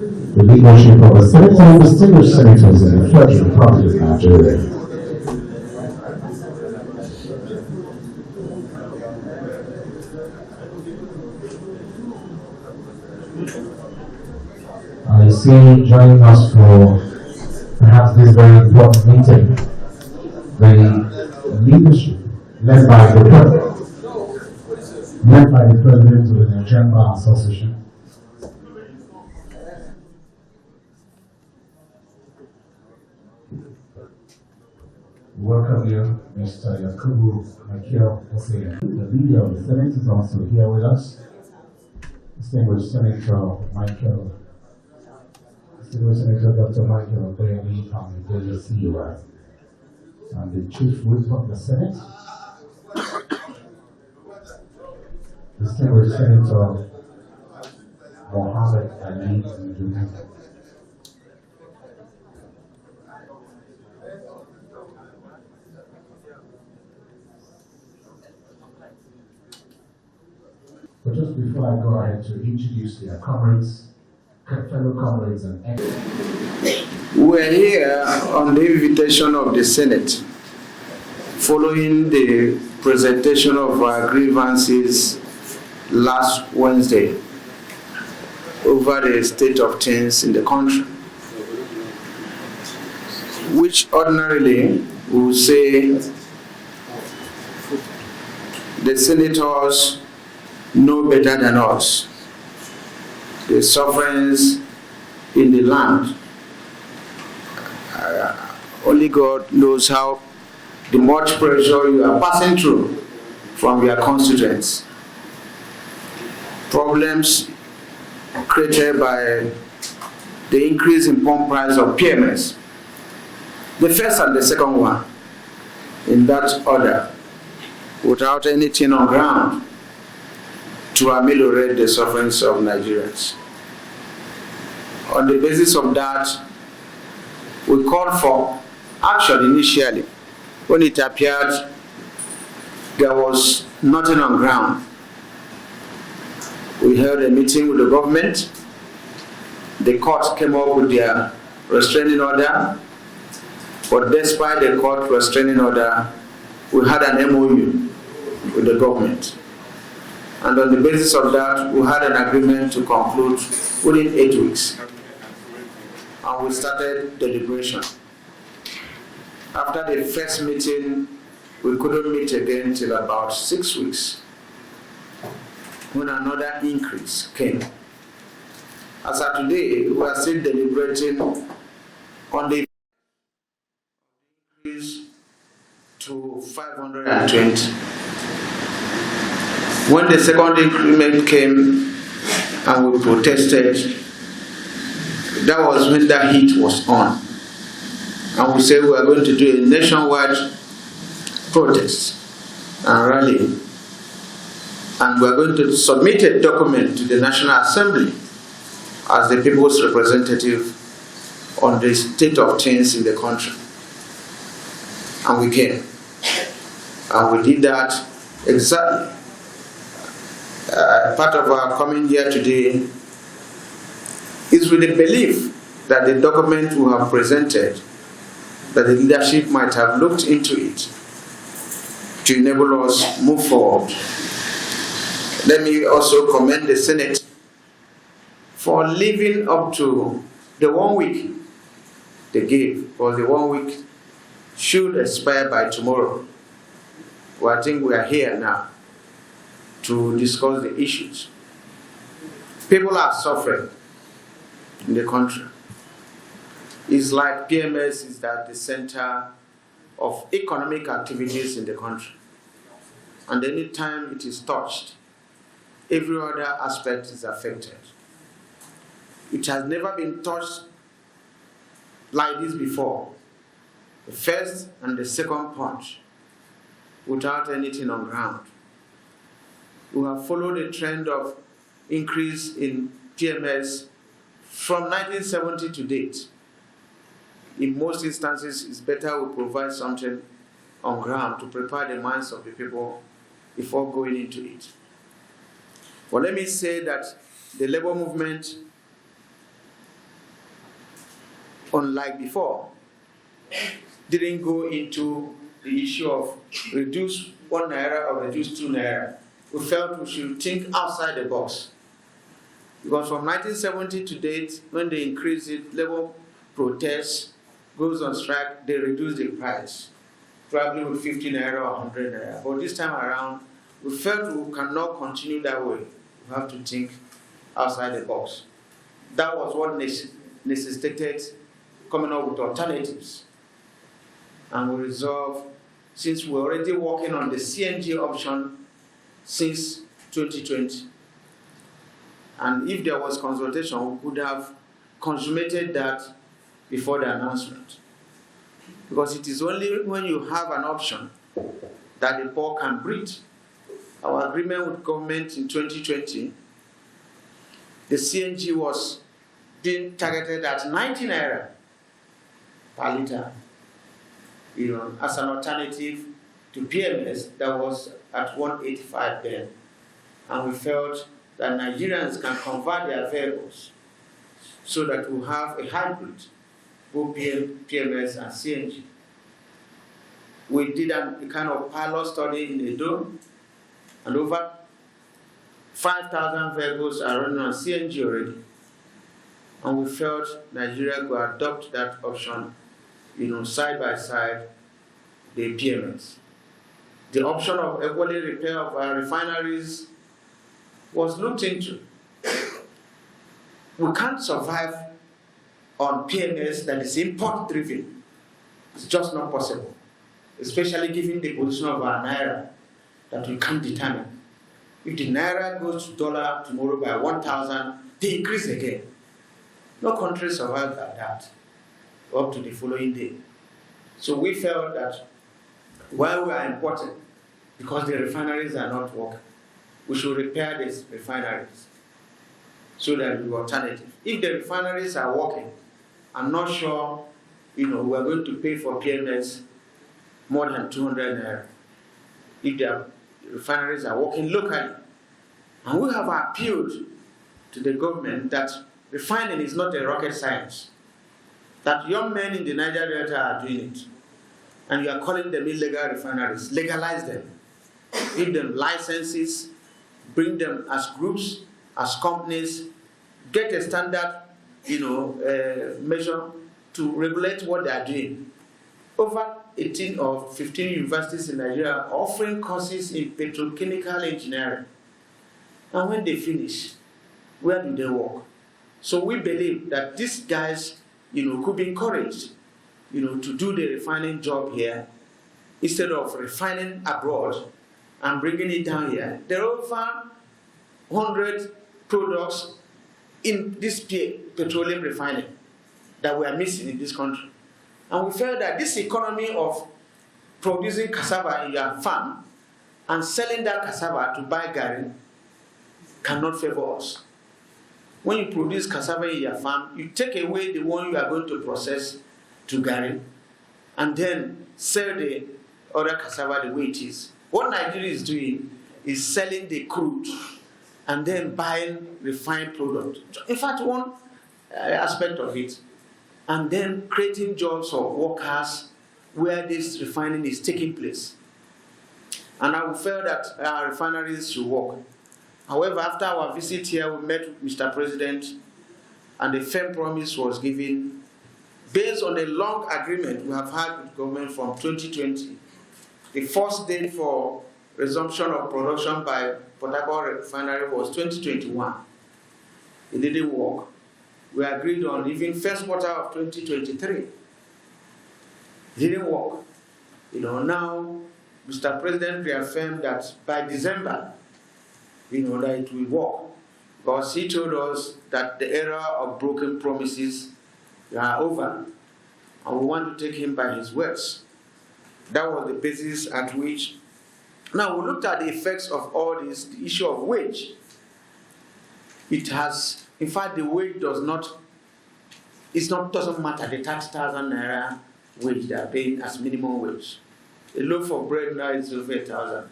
the leadership of the Senate and distinguished senators in the Federal Republic of Nigeria. I see joining us for perhaps this very important meeting, the leadership led by the President of the Nigerian Bar Association. Welcome you, Mr. Yakubu Michael Osei. The leader of the Senate is also here with us. Distinguished Senator Michael, Distinguished Senator Dr. Michael Okoyemi from the CUI, and the Chief Whip of the Senate, Distinguished Senator Mohammed Ali Ndugu. But just before I go ahead to introduce their comrades, fellow comrades and we're here on the invitation of the Senate, following the presentation of our grievances last Wednesday over the state of things in the country, which ordinarily we would say the senators know better than us the sufferings in the land. Only God knows how the much pressure you are passing through from your constituents. Problems created by the increase in pump price of PMS. The first and the second one, in that order, without anything on ground to ameliorate the sufferings of Nigerians. On the basis of that, we called for action initially. When it appeared there was nothing on ground, we held a meeting with the government. The court came up with their restraining order, but despite the court restraining order, we had an MOU with the government. And on the basis of that, we had an agreement to conclude within 8 weeks. And we started deliberation. After the first meeting, we couldn't meet again till about 6 weeks, when another increase came. As of today, we are still deliberating on the increase to 520. When the second increment came and we protested, that was when the heat was on. And we said we are going to do a nationwide protest and rally. And we are going to submit a document to the National Assembly as the people's representative on the state of things in the country. And we came. And we did that exactly. Part of our coming here today is with the belief that the document we have presented, that the leadership might have looked into it to enable us move forward. Let me also commend the Senate for living up to the 1 week they gave, because the 1 week should expire by tomorrow. Well, I think we are here now to discuss the issues. People are suffering in the country. It's like PMS is at the center of economic activities in the country. And any time it is touched, every other aspect is affected. It has never been touched like this before. The first and the second punch, without anything on ground. We have followed a trend of increase in PMS from 1970 to date. In most instances, it's better we provide something on ground to prepare the minds of the people before going into it. But let me say that the labor movement unlike before, didn't go into the issue of reduce 1 naira or reduce 2 naira. We felt we should think outside the box. Because from 1970 to date, when they increase it, labor protests, goes on strike, they reduce the price, probably with 50 naira or 100 naira. But this time around, we felt we cannot continue that way. We have to think outside the box. That was what necessitated coming up with alternatives. And we resolved, since we're already working on the CNG option since 2020, and if there was consultation, we could have consummated that before the announcement. Because it is only when you have an option that the poor can breathe. Our agreement with government in 2020, the CNG was being targeted at 90 naira per litre, as an alternative to PMS that was at 185 then. And we felt that Nigerians can convert their vehicles so that we have a hybrid, both PMS and CNG. We did a kind of pilot study in Edo, and over 5,000 vehicles are running on CNG already. And we felt Nigeria could adopt that option, side by side, the PMS. The option of equally repair of our refineries was looked into. We can't survive on PMS that is import driven. It's just not possible, especially given the position of our naira that we can't determine. If the naira goes to dollar tomorrow by 1,000, they increase again. No country survives like that up to the following day. So we felt that while we are importing, because the refineries are not working, we should repair these refineries so that we have alternative. If the refineries are working, I'm not sure, we are going to pay for PMS more than 200 naira. If the refineries are working locally. And we have appealed to the government that refining is not a rocket science. That young men in the Niger Delta are doing it. And you are calling them illegal refineries. Legalize them. Give them licenses. Bring them as groups, as companies. Get a standard, measure to regulate what they are doing. Over 18 or 15 universities in Nigeria are offering courses in petrochemical engineering. And when they finish, where do they work? So we believe that these guys, could be encouraged, to do the refining job here instead of refining abroad and bringing it down here. There are over 100 products in this petroleum refining that we are missing in this country. And we felt that this economy of producing cassava in your farm and selling that cassava to buy garri cannot favor us. When you produce cassava in your farm, you take away the one you are going to process to garri and then sell the other cassava the way it is. What Nigeria is doing is selling the crude and then buying refined product. In fact, one aspect of it, and then creating jobs for workers where this refining is taking place. And I felt that our refineries should work. However, after our visit here, we met with Mr. President, and a firm promise was given based on a long agreement we have had with government from 2020. The first date for resumption of production by Port Harcourt refinery was 2021. It didn't work. We agreed on even first quarter of 2023. It didn't work. Now Mr. President reaffirmed that by December, that it will work. Because he told us that the era of broken promises are over. And we want to take him by his words. That was the basis at which. Now we looked at the effects of all this, the issue of wage. It has, in fact, the wage doesn't matter, the 30,000 naira wage they are paying as minimum wage. A loaf of bread now is over 1,000.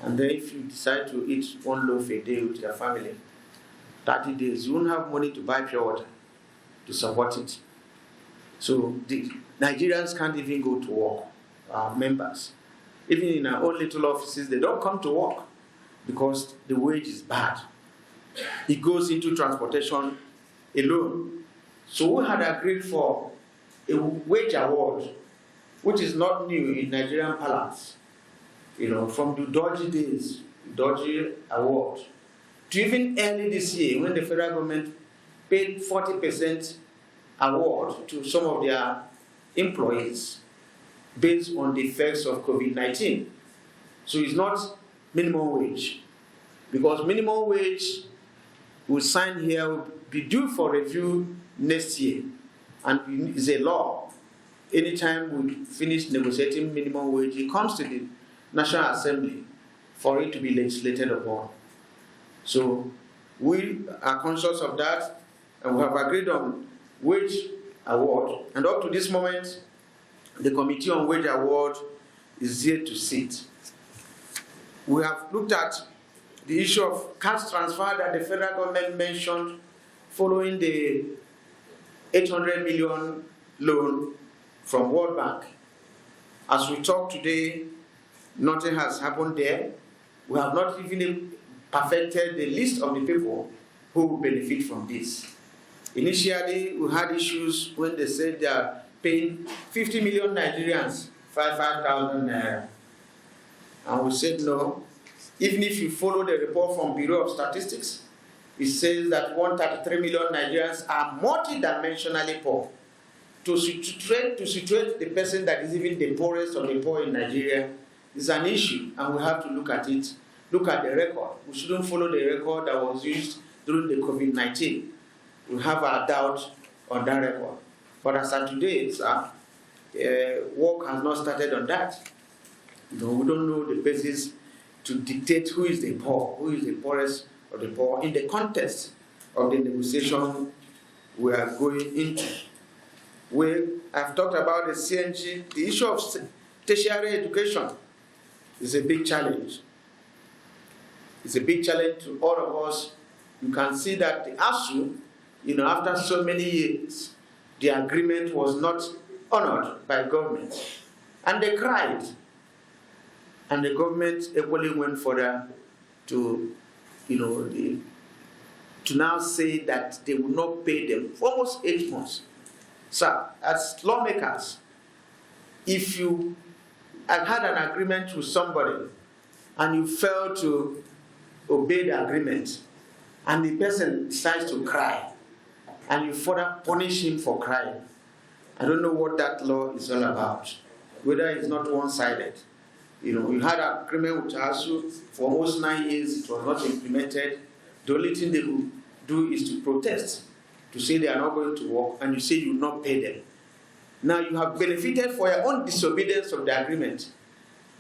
And then if you decide to eat one loaf a day with your family, 30 days, you won't have money to buy pure water to support it. So the Nigerians can't even go to work, our members. Even in our own little offices, they don't come to work because the wage is bad. It goes into transportation alone. So we had agreed for a wage award, which is not new in Nigerian parlance. From the dodgy days, dodgy award, to even early this year when the federal government paid 40% award to some of their employees based on the effects of COVID-19. So it's not minimum wage, because minimum wage we sign here will be due for review next year, and it's a law. Anytime we finish negotiating minimum wage, it comes to the National Assembly for it to be legislated upon. So we are conscious of that, and we have agreed on wage award. And up to this moment, the Committee on Wage Award is yet to sit. We have looked at the issue of cash transfer that the federal government mentioned following the 800 million loan from World Bank. As we talk today, nothing has happened there. We have not even perfected the list of the people who will benefit from this. Initially, we had issues when they said they are paying 50 million Nigerians 5,000 naira. And we said no. Even if you follow the report from Bureau of Statistics, it says that 133 million Nigerians are multidimensionally poor. To situate the person that is even the poorest of the poor in Nigeria is an issue, and we have to look at it, look at the record. We shouldn't follow the record that was used during the COVID-19. We have our doubt on that record. But as of today, work has not started on that. We don't know the basis to dictate who is the poor, who is the poorest of the poor in the context of the negotiation we are going into. I've talked about the CNG. The issue of tertiary education is a big challenge. It's a big challenge to all of us. You can see that the ASU, after so many years, the agreement was not honored by government. And they cried. And the government equally went further to, to now say that they will not pay them for almost 8 months. So, as lawmakers, if you have had an agreement with somebody and you fail to obey the agreement, and the person decides to cry, and you further punish him for crying, I don't know what that law is all about, whether it's not one-sided. You had an agreement with ASU for almost 9 years, it was not implemented. The only thing they could do is to protest, to say they are not going to work, and you say you will not pay them. Now you have benefited for your own disobedience of the agreement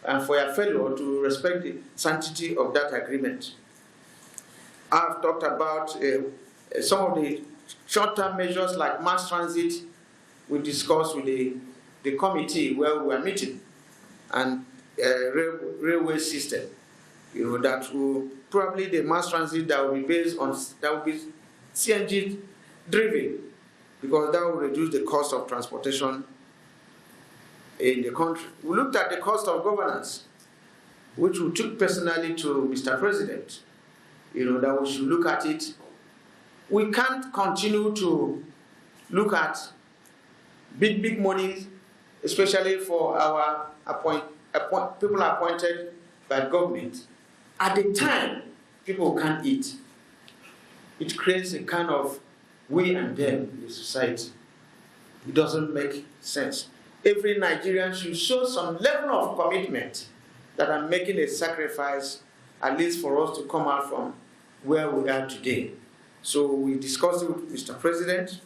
and for your failure to respect the sanctity of that agreement. I've talked about some of the short-term measures like mass transit. We discussed with the committee where we were meeting, and railway system, that will probably the mass transit that will be based on, that will be CNG driven, because that will reduce the cost of transportation in the country. We looked at the cost of governance, which we took personally to Mr. President, that we should look at it. We can't continue to look at big money, especially for our people appointed by government. At the time, people can't eat. It creates a kind of we and them in the society. It doesn't make sense. Every Nigerian should show some level of commitment that I'm making a sacrifice, at least for us to come out from where we are today. So we discussed it with Mr. President.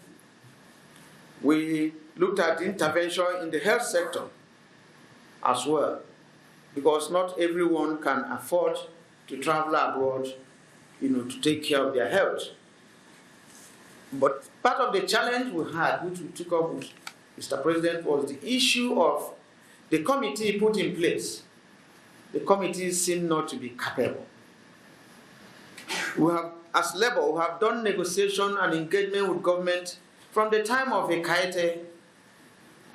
We looked at intervention in the health sector as well, because not everyone can afford to travel abroad, to take care of their health. But part of the challenge we had, which we took up with Mr. President, was the issue of the committee put in place. The committee seemed not to be capable. We have, as Labour, we have done negotiation and engagement with government from the time of Ekaete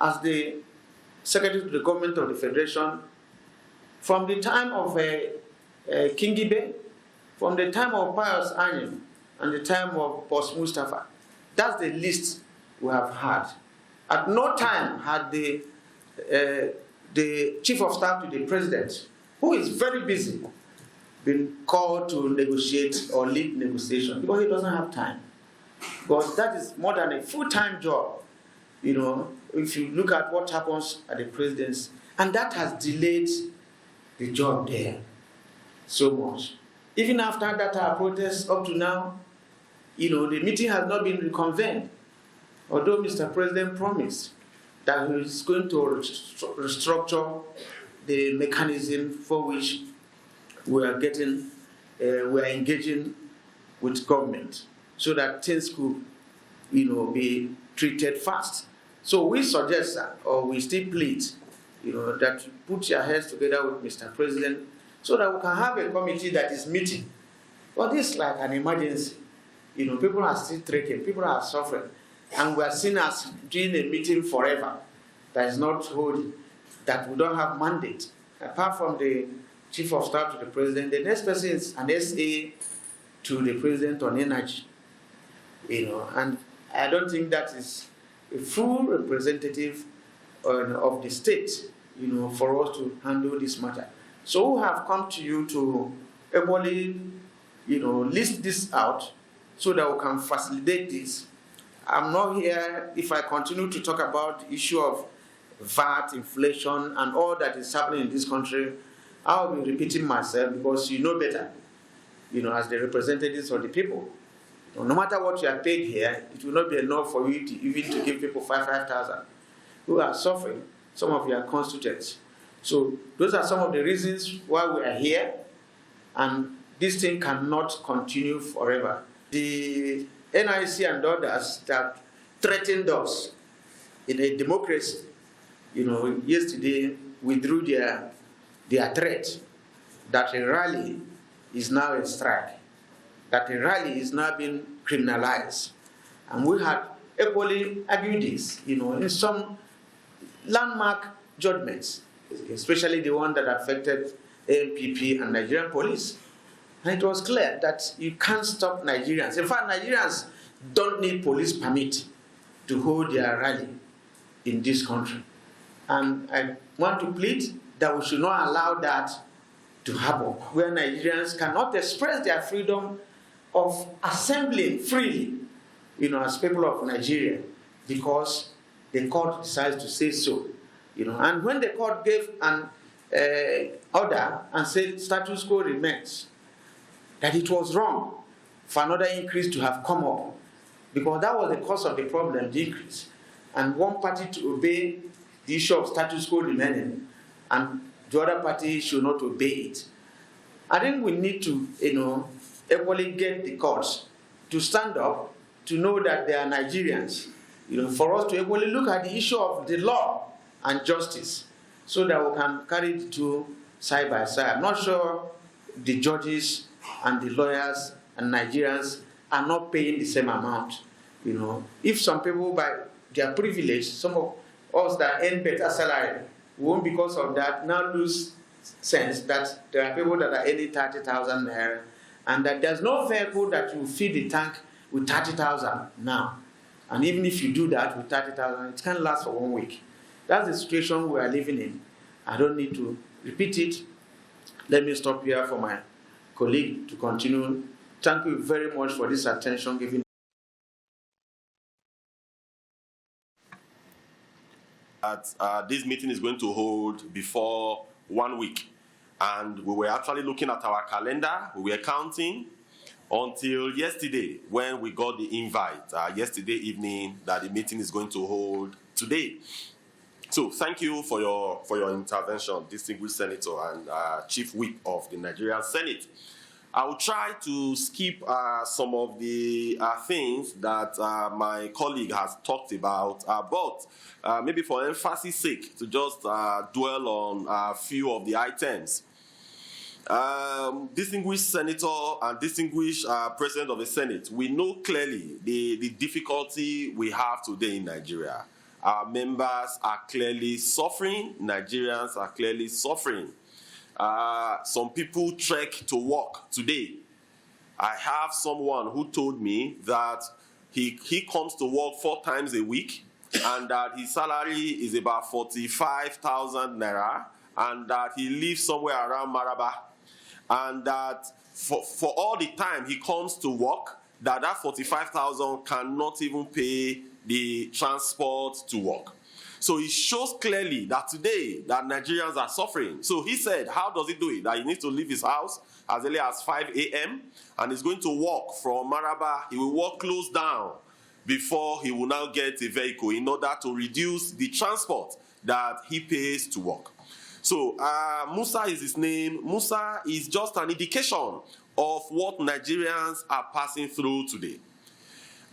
as the Secretary to the Government of the Federation, from the time of Kingibe, from the time of Pius Anyim, and the time of Boss Mustafa. That's the list we have had. At no time had the Chief of Staff to the President, who is very busy, been called to negotiate or lead negotiation, because he doesn't have time. Because that is more than a full-time job. You know, if you look at what happens at the presidency, and that has delayed the job there so much. Even after that our protest up to now, you know, the meeting has not been reconvened. Although Mr. President promised that he is going to restructure the mechanism for which we are engaging with government, so that things could, you know, be treated fast. So we suggest that, or we still plead, you know, that you put your heads together with Mr. President, so that we can have a committee that is meeting. But this is like an emergency. You know, people are still trekking, people are suffering, and we are seen as doing a meeting forever that is not holding, that we don't have mandate. Apart from the Chief of Staff to the President, the next person is an SA to the President on energy. You know, and I don't think that is a full representative of the state, you know, for us to handle this matter. So we have come to you to able, you know, list this out so that we can facilitate this. I'm not here, if I continue to talk about the issue of VAT, inflation, and all that is happening in this country, I'll be repeating myself, because you know better, you know, as the representatives of the people. No matter what you are paid here, it will not be enough for you to even to give people 5,000 who are suffering, some of your constituents. So those are some of the reasons why we are here, and this thing cannot continue forever. The NLC and others that threatened us in a democracy, you know, yesterday withdrew their threat that a rally is now a strike, that a rally is now being criminalized. And we had equally argued this, you know, in some landmark judgments, especially the one that affected ANPP and Nigerian police. And it was clear that you can't stop Nigerians. In fact, Nigerians don't need police permit to hold their rally in this country. And I want to plead that we should not allow that to happen, where Nigerians cannot express their freedom of assembling freely, you know, as people of Nigeria, because the court decides to say so, you know. And when the court gave an order and said status quo remains, that it was wrong for another increase to have come up, because that was the cause of the problem, the increase, and one party to obey the issue of status quo remaining, and the other party should not obey it. I think we need to, you know, equally get the courts to stand up, to know that they are Nigerians, you know, for us to equally look at the issue of the law and justice, so that we can carry the two side by side. I'm not sure the judges and the lawyers and Nigerians are not paying the same amount. You know, if some people by their privilege, some of us that earn better salary, won't because of that now lose sense that there are people that are earning 30,000 naira, and that there's no vehicle that you feed the tank with 30,000 now. And even if you do that with 30,000, it can last for 1 week. That's the situation we are living in. I don't need to repeat it. Let me stop here for my colleague to continue. Thank you very much for this attention given. This meeting is going to hold before 1 week. And we were actually looking at our calendar, we were counting until yesterday when we got the invite, yesterday evening, that the meeting is going to hold today. So thank you for your intervention, distinguished Senator and Chief Whip of the Nigerian Senate. I will try to skip some of the things that my colleague has talked about, but maybe for emphasis sake, to just dwell on a few of the items. Distinguished Senator and distinguished President of the Senate, we know clearly the difficulty we have today in Nigeria. Our members are clearly suffering. Nigerians are clearly suffering. Some people trek to work today. I have someone who told me that he comes to work 4 times a week, and that his salary is about 45,000 naira, and that he lives somewhere around Maraba, and that for all the time he comes to work, that 45,000 cannot even pay the transport to work. So it shows clearly that today that Nigerians are suffering. So he said, how does he do it? That he needs to leave his house as early as 5 a.m. and he's going to walk from Maraba. He will walk close down before he will now get a vehicle in order to reduce the transport that he pays to work. So Musa is his name. Musa is just an indication of what Nigerians are passing through today.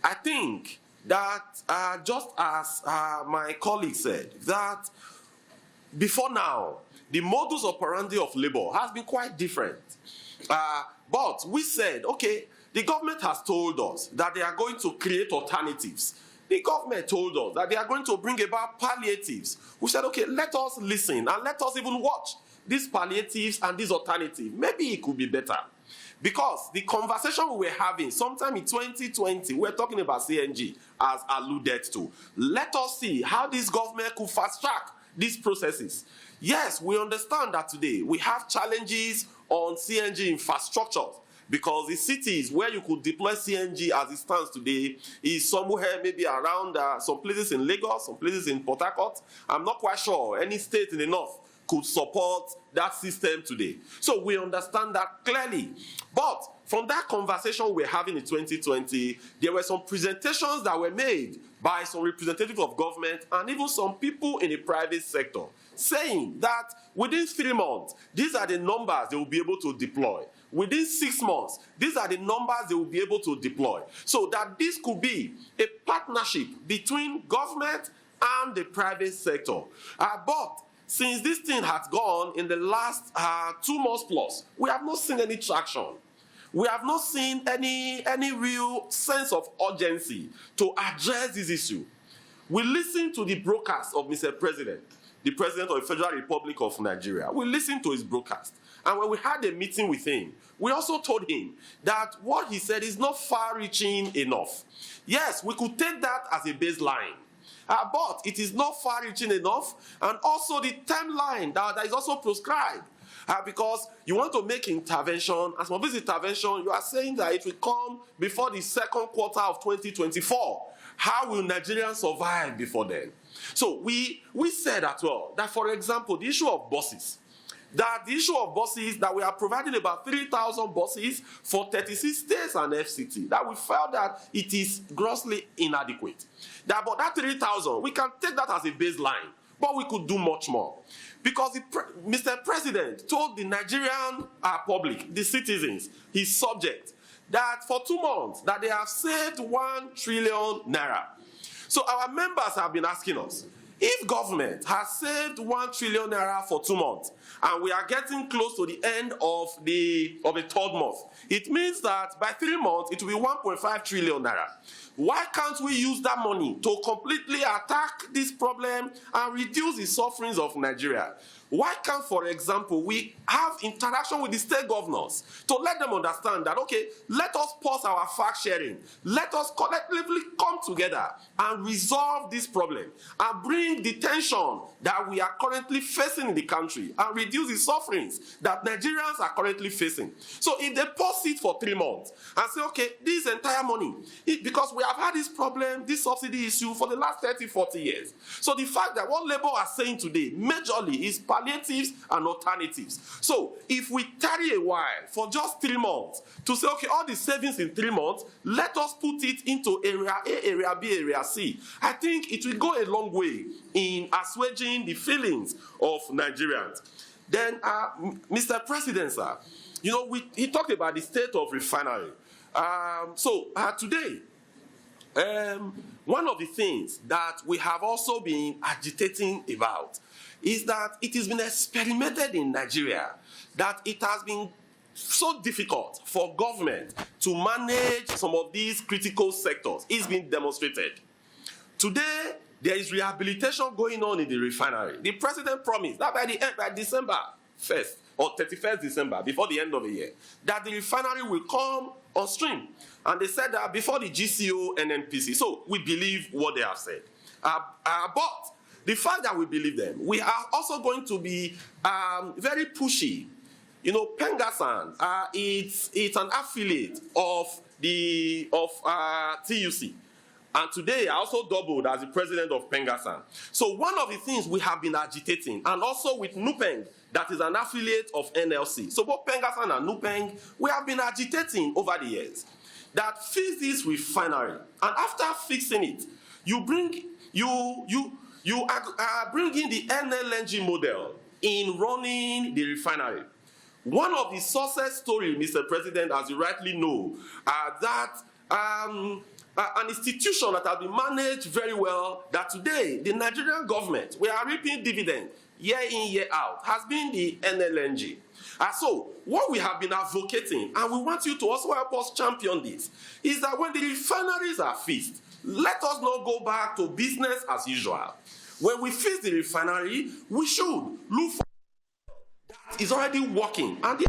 I think that just as my colleague said, that before now, the modus operandi of labor has been quite different. But we said, okay, the government has told us that they are going to create alternatives. The government told us that they are going to bring about palliatives. We said, okay, let us listen and let us even watch these palliatives and these alternatives. Maybe it could be better. Because the conversation we were having sometime in 2020, we're talking about CNG as alluded to. Let us see how this government could fast track these processes. Yes, we understand that today we have challenges on CNG infrastructures, because the cities where you could deploy CNG as it stands today is somewhere maybe around some places in Lagos, some places in Port Harcourt. I'm not quite sure any state in the north could support that system today. So we understand that clearly. But from that conversation we're having in 2020, there were some presentations that were made by some representatives of government and even some people in the private sector, saying that within 3 months, these are the numbers they will be able to deploy. Within 6 months, these are the numbers they will be able to deploy. So that this could be a partnership between government and the private sector. But since this thing has gone in the last 2 months plus, we have not seen any traction. We have not seen any real sense of urgency to address this issue. We listened to the broadcast of Mr. President, the President of the Federal Republic of Nigeria. We listened to his broadcast. And when we had a meeting with him, we also told him that what he said is not far-reaching enough. Yes, we could take that as a baseline. But it is not far-reaching enough, and also the timeline that is also prescribed. Because you want to make intervention, as for this intervention, you are saying that it will come before the second quarter of 2024. How will Nigerians survive before then? So we said as well that, for example, the issue of buses, that we are providing about 3,000 buses for 36 states and FCT, that we felt that it is grossly inadequate. But that 3,000, we can take that as a baseline, but we could do much more. Because Mr. President told the Nigerian public, the citizens, his subjects, that for 2 months, that they have saved 1 trillion naira. So our members have been asking us, if government has saved 1 trillion naira for 2 months, and we are getting close to the end of the 3rd month, it means that by 3 months, it will be 1.5 trillion naira. Why can't we use that money to completely attack this problem and reduce the sufferings of Nigeria? Why can't, for example, we have interaction with the state governors to let them understand that, okay, let us pause our fact sharing. Let us collectively come together and resolve this problem and bring the tension that we are currently facing in the country and reduce the sufferings that Nigerians are currently facing. So if they pause it for 3 months and say, okay, this entire money, because we have had this problem, this subsidy issue for the last 30, 40 years. So the fact that what Labour are saying today majorly is palliatives and alternatives. So if we tarry a while for just 3 months to say, okay, all the savings in 3 months, let us put it into area A, area B, area C. I think it will go a long way in assuaging the feelings of Nigerians. Then, Mr. President, sir, he talked about the state of refinery. Today, one of the things that we have also been agitating about is that it has been experimented in Nigeria that it has been so difficult for government to manage some of these critical sectors. It's been demonstrated. Today, there is rehabilitation going on in the refinery. The president promised that by December 1st or 31st December, before the end of the year, that the refinery will come on stream. And they said that before the GCO and NPC. So we believe what they have said. But the fact that we believe them, we are also going to be very pushy. You know, Pengasan, it's an affiliate of TUC. And today, I also doubled as the president of Pengasan. So one of the things we have been agitating, and also with Nupeng, that is an affiliate of NLC. So both Pengasan and Nupeng, we have been agitating over the years that fix this refinery. And after fixing it, you bring in the NLC model in running the refinery. One of the success stories, Mr. President, as you rightly know, that an institution that has been managed very well, that today the Nigerian government, we are reaping dividends year in, year out, has been the NLNG. So what we have been advocating, and we want you to also help us champion this, is that when the refineries are fixed, let us not go back to business as usual. When we fix the refinery, we should look for that is already working, and the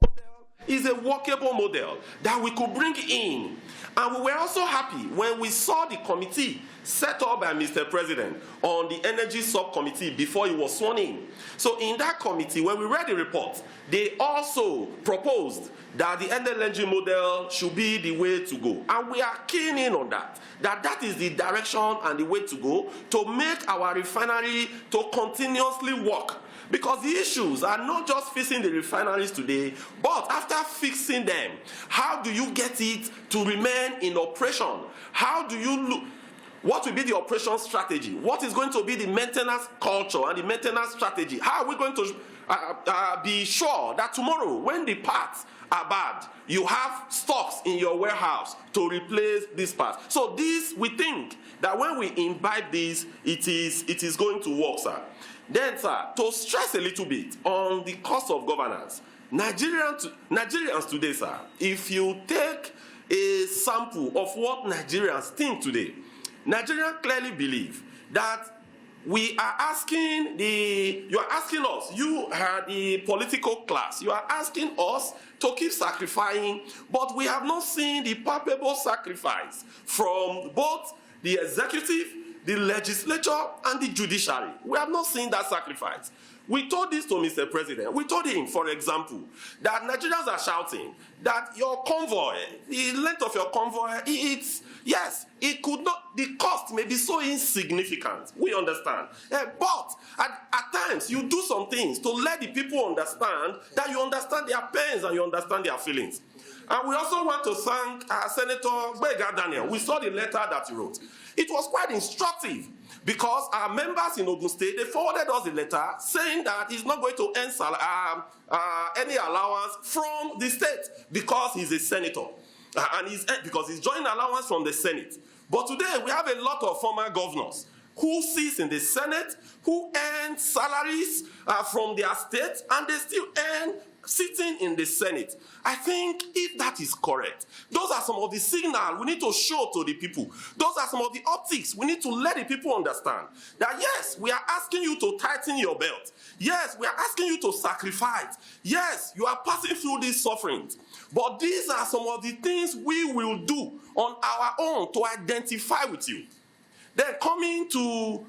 model is a workable model that we could bring in. And we were also happy when we saw the committee set up by Mr. President on the energy subcommittee before he was sworn in. So in that committee, when we read the report, they also proposed that the NLC model should be the way to go. And we are keen in on that that is the direction and the way to go to make our refinery to continuously work. Because the issues are not just fixing the refineries today, but after fixing them, how do you get it to remain in operation? How do you look? What will be the operation strategy? What is going to be the maintenance culture and the maintenance strategy? How are we going to be sure that tomorrow, when the parts are bad, you have stocks in your warehouse to replace these parts? So this, we think that when we imbibe this, it is going to work, sir. Then, sir, to stress a little bit on the cost of governance, Nigerians today, sir, if you take a sample of what Nigerians think today, Nigerians clearly believe that you are asking us, you are the political class, you are asking us to keep sacrificing, but we have not seen the palpable sacrifice from both the executive, the legislature, and the judiciary. We have not seen that sacrifice. We told this to Mr. President. We told him, for example, that Nigerians are shouting that your convoy, the length of your convoy, it could not, the cost may be so insignificant. We understand. But at times, you do some things to let the people understand that you understand their pains and you understand their feelings. And we also want to thank Senator Gbega Daniel. We saw the letter that he wrote. It was quite instructive because our members in Ogun State, they forwarded us the letter saying that he's not going to earn any allowance from the state because he's a senator. Because he's joining allowance from the Senate. But today we have a lot of former governors who sits in the Senate, who earn salaries from their state, and they still earn sitting in the Senate. I think if that is correct, those are some of the signals we need to show to the people. Those are some of the optics we need to let the people understand that yes, we are asking you to tighten your belt. Yes, we are asking you to sacrifice. Yes, you are passing through these sufferings. But these are some of the things we will do on our own to identify with you. Then coming to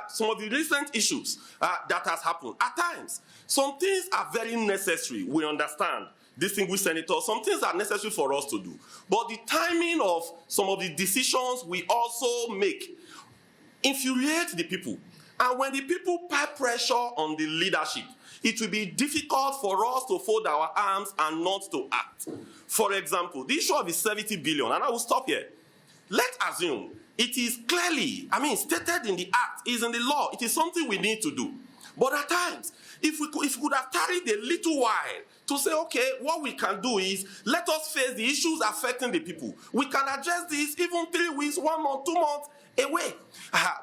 some of the recent issues that has happened. At times, some things are very necessary. We understand, distinguished senators, some things are necessary for us to do. But the timing of some of the decisions we also make infuriate the people. And when the people put pressure on the leadership, it will be difficult for us to fold our arms and not to act. For example, the issue of the 70 billion, and I will stop here. Let's assume it is clearly, stated in the act, is in the law. It is something we need to do. But at times, if we could have tarried a little while to say, okay, what we can do is let us face the issues affecting the people. We can address this even 3 weeks, 1 month, 2 months away.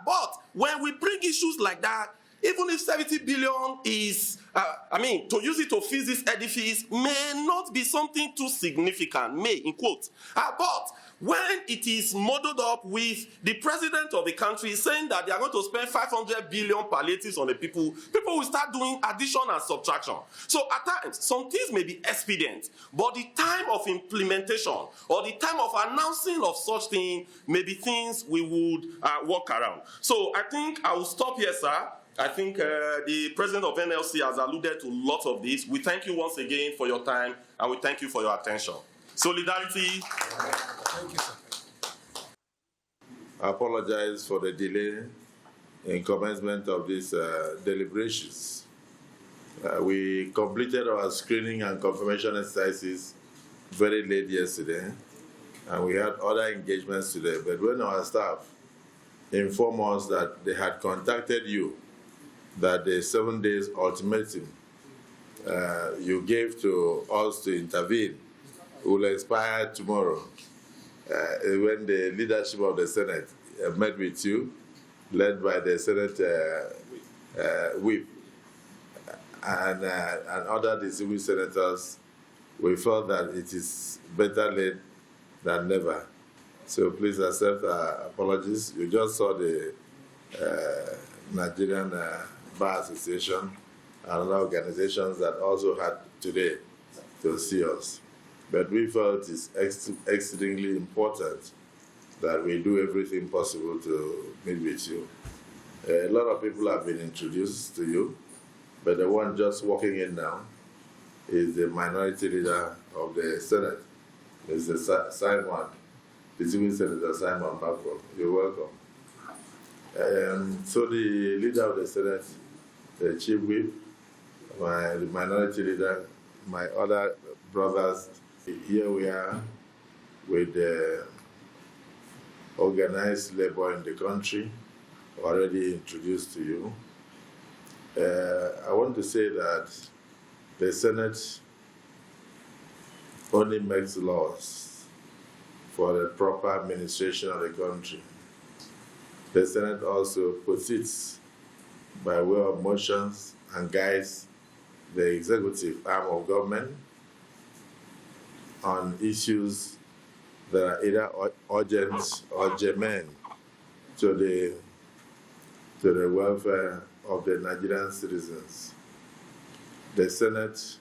But when we bring issues like that, even if 70 billion is, to use it to fix this edifice may not be something too significant, in quotes. But when it is muddled up with the president of the country saying that they are going to spend 500 billion palliatives on the people will start doing addition and subtraction. So at times, some things may be expedient, but the time of implementation or the time of announcing of such thing may be things we would work around. So I think I will stop here, sir. I think the president of NLC has alluded to lots of this. We thank you once again for your time, and we thank you for your attention. Solidarity. Thank you, sir. I apologize for the delay in commencement of these deliberations. We completed our screening and confirmation exercises very late yesterday, and we had other engagements today. But when our staff informed us that they had contacted you, that the 7 days ultimatum you gave to us to intervene will expire tomorrow. When the leadership of the Senate met with you, led by the Senate whip and other distinguished senators, we felt that it is better late than never. So please accept our apologies. You just saw the Nigerian Bar Association and other organizations that also had today to see us. But we felt it's exceedingly important that we do everything possible to meet with you. A lot of people have been introduced to you, but the one just walking in now is the minority leader of the Senate, Mr. Simon, distinguished Senator Simon Backwell. You're welcome. So the leader of the Senate, the chief whip, the minority leader, my other brothers, here we are with the organized labor in the country, already introduced to you. I want to say that the Senate only makes laws for the proper administration of the country. The Senate also proceeds by way of motions and guides the executive arm of government on issues that are either urgent or germane to the welfare of the Nigerian citizens. The Senate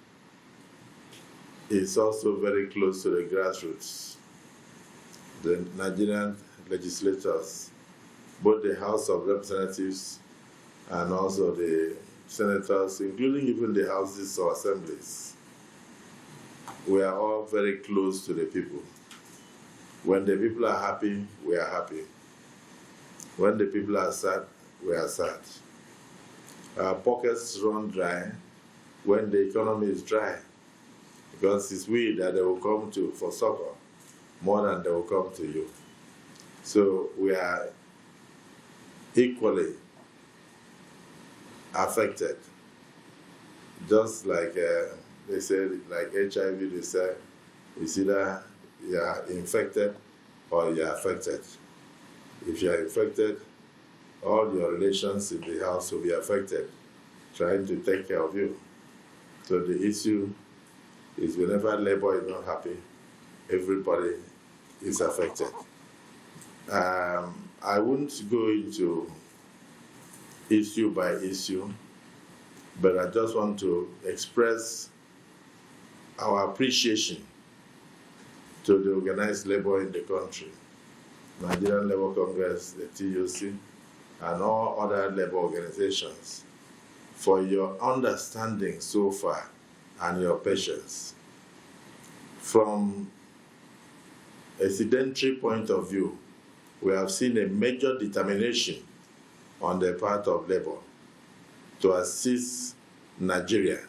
is also very close to the grassroots. The Nigerian legislators, both the House of Representatives and also the senators, including even the houses or assemblies, we are all very close to the people. When the people are happy, we are happy. When the people are sad, we are sad. Our pockets run dry when the economy is dry, because it's we that they will come to for succor more than they will come to you. So we are equally affected. Just like they said, like HIV, they said, it's either you are infected or you are affected. If you are infected, all your relations in the house will be affected, trying to take care of you. So the issue is whenever labor is not happy, everybody is affected. I won't go into issue by issue, but I just want to express our appreciation to the organized labor in the country, Nigerian Labour Congress, the TUC, and all other labor organizations, for your understanding so far and your patience. From a sedentary point of view, we have seen a major determination on the part of labor to assist Nigeria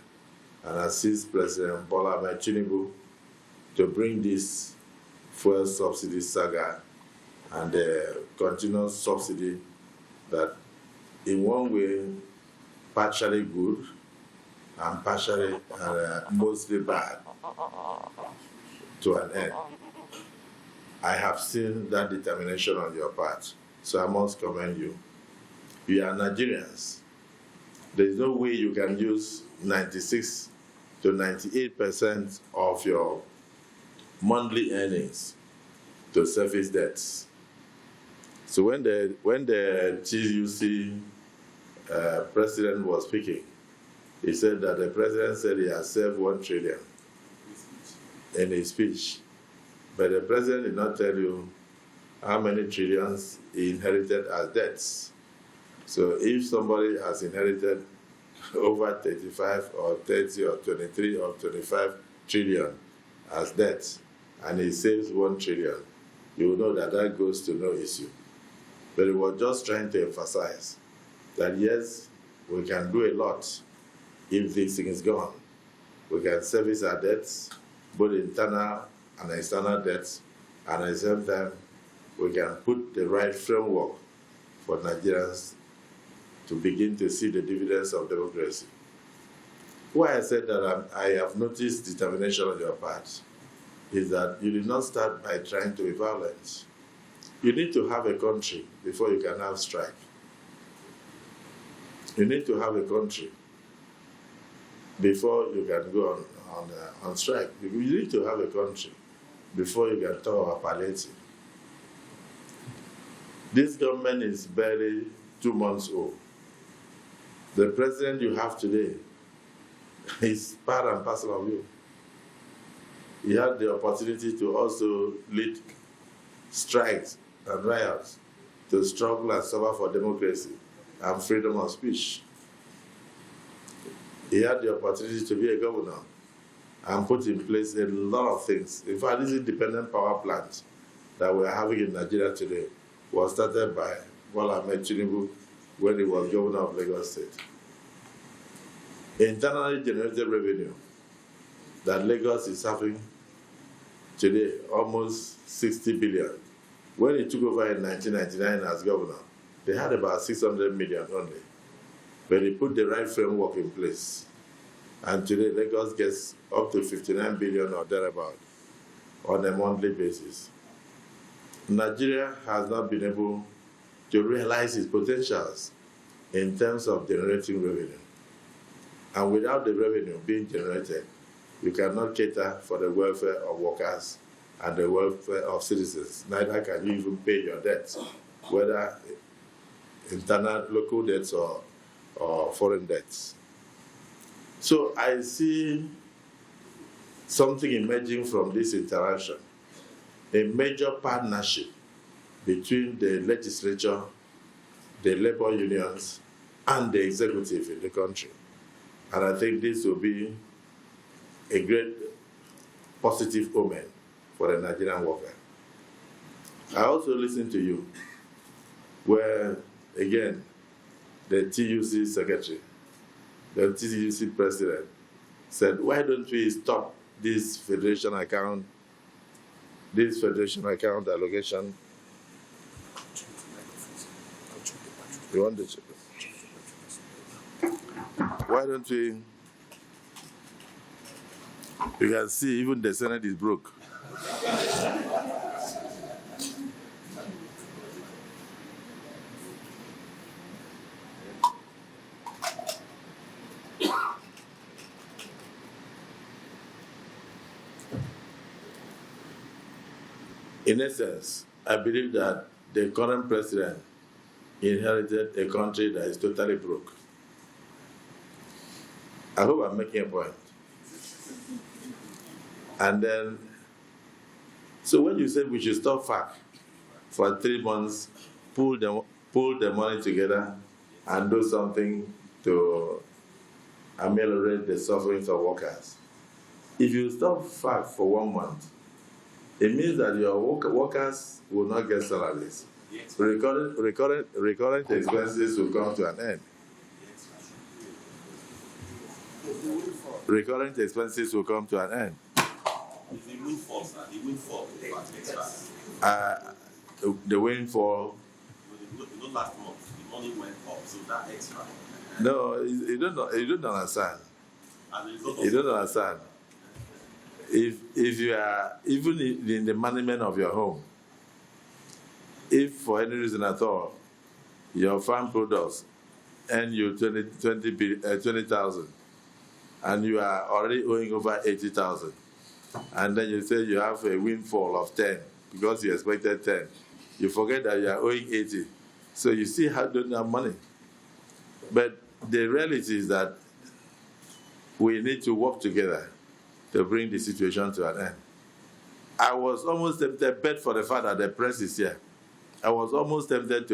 and assist President Bola Ahmed Tinubu to bring this fuel subsidy saga and the continuous subsidy that in one way partially good and partially mostly bad to an end. I have seen that determination on your part, so I must commend you. You are Nigerians. There is no way you can use 96 to 98% of your monthly earnings to service debts. So when the TUC president was speaking, he said that the president said he has served 1 trillion in his speech, but the president did not tell you how many trillions he inherited as debts. So if somebody has inherited over 35 or 30 or 23 or 25 trillion as debts, and he saves 1 trillion, you will know that that goes to no issue. But he was just trying to emphasize that yes, we can do a lot if this thing is gone. We can service our debts, both internal and external debts, and at the same time, we can put the right framework for Nigerians to begin to see the dividends of democracy. Why I said that I have noticed determination on your part is that you did not start by trying to be violent. You need to have a country before you can have strike. You need to have a country before you can go on strike. You need to have a country before you can talk about palliative. This government is barely 2 months old. The president you have today is part and parcel of you. He had the opportunity to also lead strikes and riots, to struggle and suffer for democracy and freedom of speech. He had the opportunity to be a governor and put in place a lot of things. In fact, this independent power plant that we're having in Nigeria today was started by Bola Ahmed Tinubu when he was governor of Lagos State. Internally generated revenue that Lagos is having today, almost 60 billion. When he took over in 1999 as governor, they had about 600 million only. But he put the right framework in place. And today, Lagos gets up to 59 billion or thereabout on a monthly basis. Nigeria has not been able to realize its potentials in terms of generating revenue. And without the revenue being generated, you cannot cater for the welfare of workers and the welfare of citizens. Neither can you even pay your debts, whether internal local debts or foreign debts. So I see something emerging from this interaction, a major partnership between the legislature, the labor unions, and the executive in the country. And I think this will be a great positive omen for the Nigerian worker. I also listened to you, where, again, the TUC secretary, the TUC president, said, why don't we stop this federation account allocation? You want the why don't we? You can see even the Senate is broke. In essence, I believe that the current president inherited a country that is totally broke. I hope I'm making a point. And then, so when you said we should stop FAC for 3 months, pull the money together and do something to ameliorate the sufferings of workers. If you stop FAC for 1 month, it means that your workers will not get salaries. Recurrent expenses will come to an end. Recurrent expenses will come to an end. The windfall, sir. The windfall. The windfall. Last month, the money went up, so that extra. No, you don't understand. You don't understand. If you are, even in the management of your home, if for any reason at all, your farm products earn you 20,000, and you are already owing over 80,000, and then you say you have a windfall of 10, because you expected 10. You forget that you are owing 80. So you still don't have money. But the reality is that we need to work together to bring the situation to an end. I was almost tempted, bet for the fact that the press is here. I was almost tempted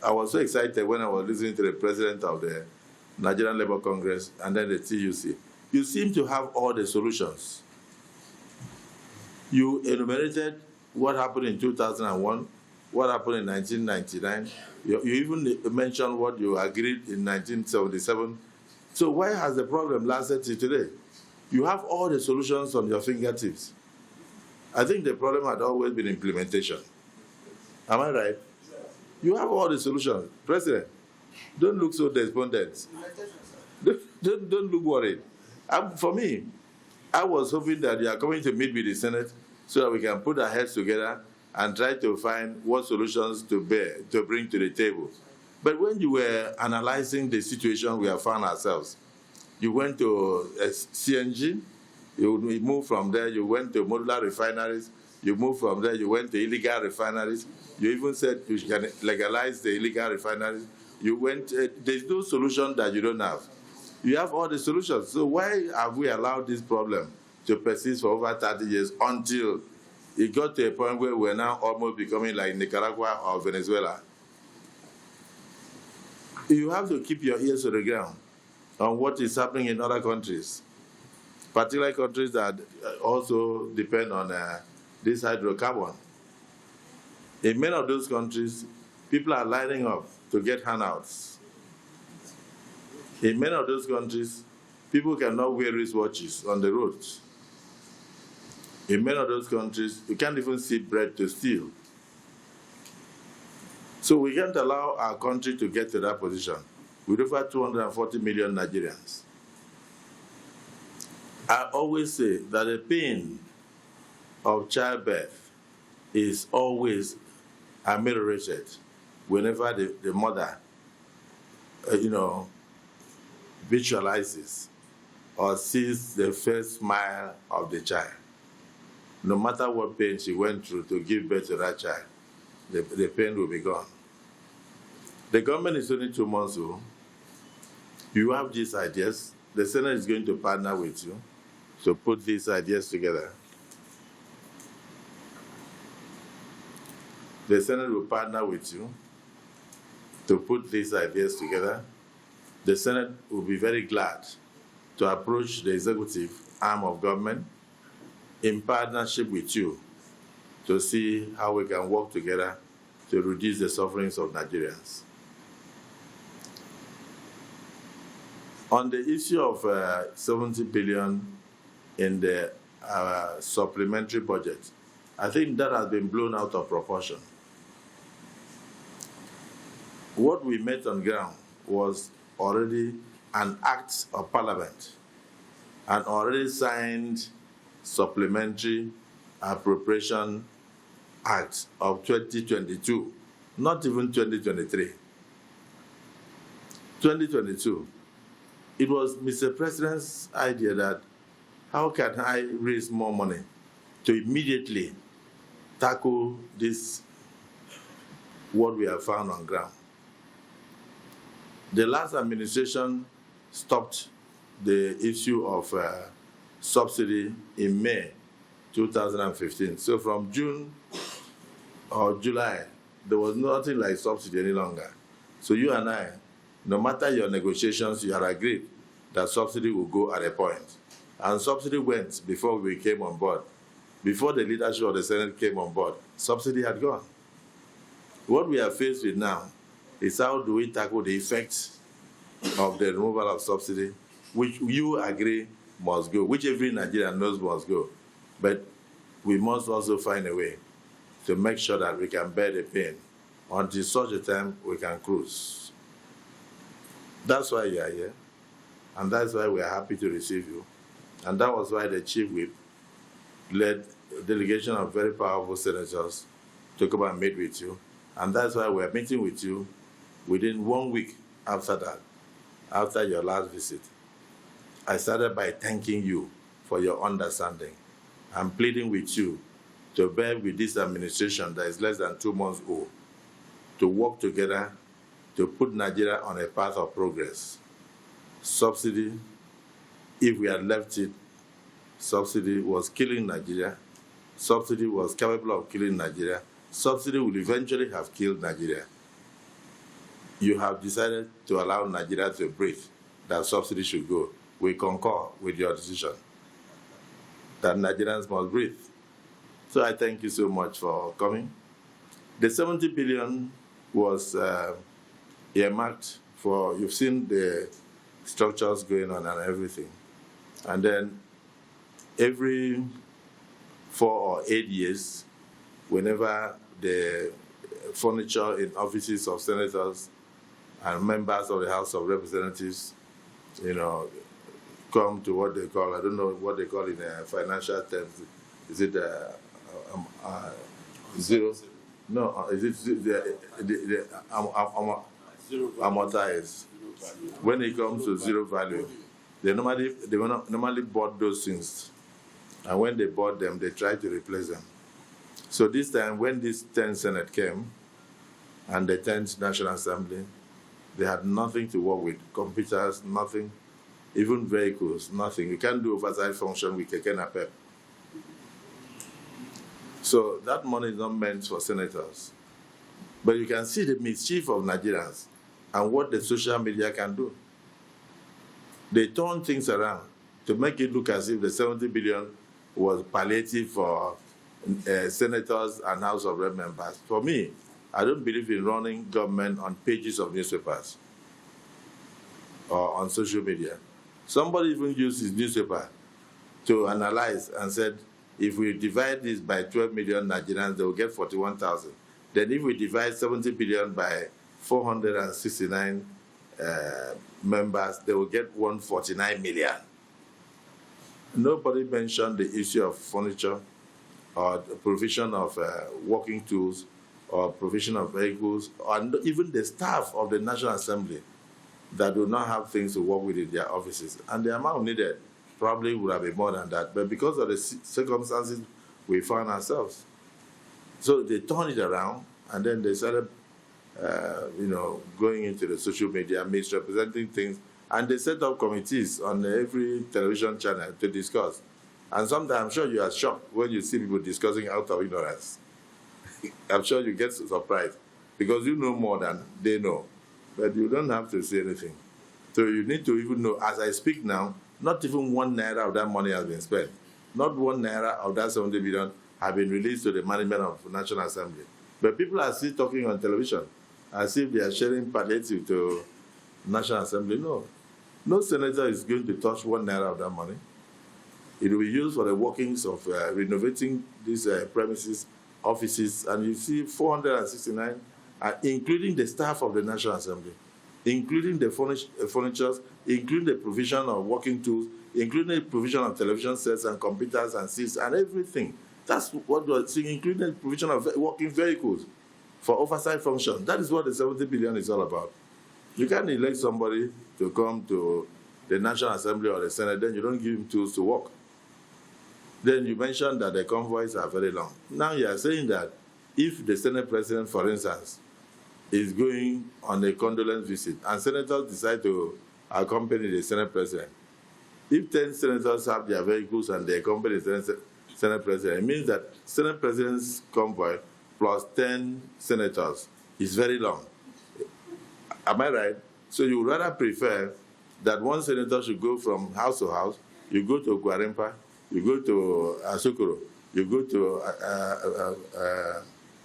I was so excited when I was listening to the president of the Nigerian Labour Congress and then the TUC. You seem to have all the solutions. You enumerated what happened in 2001, what happened in 1999. You even mentioned what you agreed in 1977. So why has the problem lasted till today? You have all the solutions on your fingertips. I think the problem had always been implementation. Am I right? You have all the solutions. President, don't look so despondent. Don't look worried. For me, I was hoping that you are coming to meet with the Senate so that we can put our heads together and try to find what solutions to bring to the table. But when you were analyzing the situation we have found ourselves, you went to CNG, you moved from there, you went to modular refineries, you moved from there, you went to illegal refineries, you even said you can legalize the illegal refineries. You went, there's no solution that you don't have. You have all the solutions. So why have we allowed this problem to persist for over 30 years until it got to a point where we're now almost becoming like Nicaragua or Venezuela? You have to keep your ears to the ground on what is happening in other countries, particularly countries that also depend on this hydrocarbon. In many of those countries, people are lining up to get handouts. In many of those countries, people cannot wear wristwatches on the roads. In many of those countries, you can't even see bread to steal. So we can't allow our country to get to that position with over 240 million Nigerians. I always say that the pain of childbirth is always ameliorated whenever the mother, visualizes or sees the first smile of the child. No matter what pain she went through to give birth to that child, the pain will be gone. The government is only 2 months old. You have these ideas. The Senate is going to partner with you to put these ideas together. The Senate will partner with you to put these ideas together. The Senate will be very glad to approach the executive arm of government in partnership with you to see how we can work together to reduce the sufferings of Nigerians. On the issue of 70 billion in the supplementary budget, I think that has been blown out of proportion. What we met on ground was already an act of parliament, an already signed supplementary appropriation act of 2022, not even 2023. 2022. It was Mr. President's idea that how can I raise more money to immediately tackle this, what we have found on ground. The last administration stopped the issue of subsidy in May 2015. So from June or July, there was nothing like subsidy any longer. So you and I, no matter your negotiations, you had agreed that subsidy will go at a point. And subsidy went before we came on board. Before the leadership of the Senate came on board, subsidy had gone. What we are faced with now is how do we tackle the effects of the removal of subsidy, which you agree must go, which every Nigerian knows must go. But we must also find a way to make sure that we can bear the pain until such a time we can cruise. That's why you are here, and that's why we are happy to receive you. And that was why the Chief Whip led a delegation of very powerful senators to come and meet with you. And that's why we are meeting with you within 1 week after that, after your last visit. I started by thanking you for your understanding and pleading with you to bear with this administration that is less than 2 months old, to work together to put Nigeria on a path of progress. Subsidy, if we had left it, subsidy was killing Nigeria. Subsidy was capable of killing Nigeria. Subsidy will eventually have killed Nigeria. You have decided to allow Nigeria to breathe, that subsidy should go. We concur with your decision that Nigerians must breathe. So I thank you so much for coming. The 70 billion was earmarked for, you've seen the structures going on and everything. And then every 4 or 8 years, whenever the furniture in offices of senators and members of the House of Representatives, come to what they call, I don't know what they call in financial terms, is it zero? No, is it the amortized? When it comes to zero value, they normally bought those things, and when they bought them, they tried to replace them. So this time, when this 10th Senate came, and the 10th National Assembly, they had nothing to work with, computers, nothing, even vehicles, nothing. You can't do oversight function with Keke Napep. So that money is not meant for senators. But you can see the mischief of Nigerians and what the social media can do. They turn things around to make it look as if the 70 billion was palliative for senators and House of Rep members. For me, I don't believe in running government on pages of newspapers or on social media. Somebody even used his newspaper to analyze and said, if we divide this by 12 million Nigerians, they will get 41,000. Then if we divide 70 billion by 469 members, they will get 149 million. Nobody mentioned the issue of furniture or the provision of working tools or provision of vehicles, or even the staff of the National Assembly that do not have things to work with in their offices. And the amount needed probably would have been more than that. But because of the circumstances we found ourselves, so they turned it around, and then they started, going into the social media, misrepresenting things, and they set up committees on every television channel to discuss. And sometimes I'm sure you are shocked when you see people discussing out of ignorance. I'm sure you get surprised because you know more than they know, but you don't have to say anything. So you need to even know, as I speak now, not even 1 naira of that money has been spent. Not 1 naira of that 70 billion have been released to the management of the National Assembly. But people are still talking on television as if they are sharing palliative to National Assembly. No. No senator is going to touch 1 naira of that money. It will be used for the workings of renovating these premises, offices, and you see 469, including the staff of the National Assembly, including the furniture, including the provision of working tools, including the provision of television sets and computers and seats and everything. That's what we're seeing, including the provision of working vehicles for oversight function. That is what the 70 billion is all about. You can't elect somebody to come to the National Assembly or the Senate, then you don't give him tools to work. Then you mentioned that the convoys are very long. Now you are saying that if the Senate President, for instance, is going on a condolence visit and senators decide to accompany the Senate President, if 10 senators have their vehicles and they accompany the Senate President, it means that Senate President's convoy plus 10 senators is very long. Am I right? So you would rather prefer that one senator should go from house to house, you go to Guarimpa, you go to Asokoro, you go to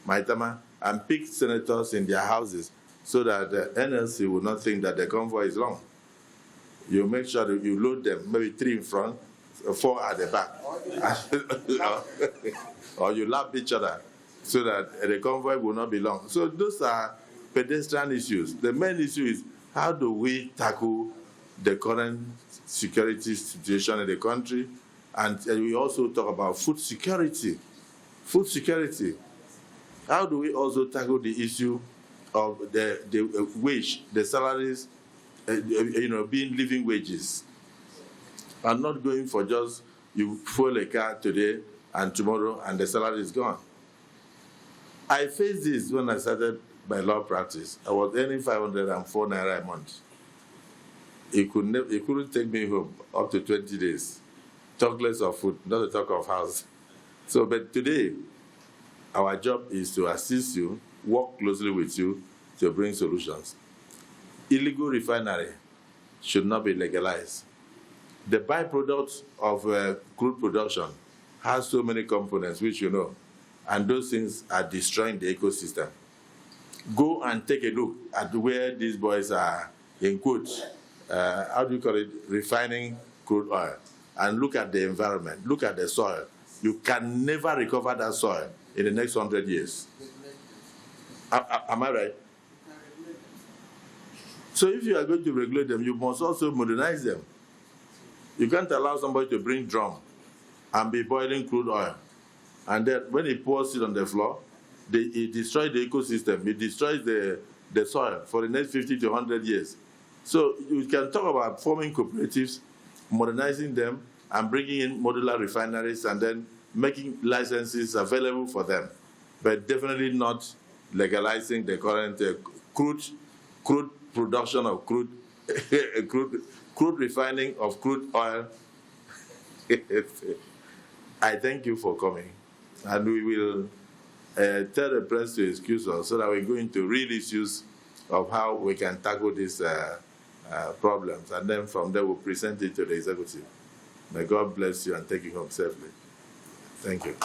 Maitama, and pick senators in their houses so that the NLC will not think that the convoy is long. You make sure that you load them, maybe 3 in front, 4 at the back. Or you lap each other so that the convoy will not be long. So those are pedestrian issues. The main issue is how do we tackle the current security situation in the country? And we also talk about food security. Food security. How do we also tackle the issue of the wage, the salaries, being living wages, and not going for just you fuel a car today and tomorrow, and the salary is gone. I faced this when I started my law practice. I was earning 504 naira a month. It couldn't take me home up to 20 days. Talk less of food, not to talk of house. So, but today, our job is to assist you, work closely with you to bring solutions. Illegal refinery should not be legalized. The byproduct of crude production has so many components, which you know, and those things are destroying the ecosystem. Go and take a look at where these boys are, in quotes, how do you call it, refining crude oil, and look at the environment, look at the soil. You can never recover that soil in the next 100 years. Am I right? So if you are going to regulate them, you must also modernize them. You can't allow somebody to bring drum and be boiling crude oil, and then when he pours it on the floor, it destroys the ecosystem. It destroys the soil for the next 50 to 100 years. So you can talk about forming cooperatives, modernizing them, and bringing in modular refineries, and then making licenses available for them, but definitely not legalizing the current crude production of crude refining of crude oil. I thank you for coming, and we will tell the press to excuse us so that we go into real issues of how we can tackle these problems, and then from there we'll present it to the executive. May God bless you and take you home safely. Thank you.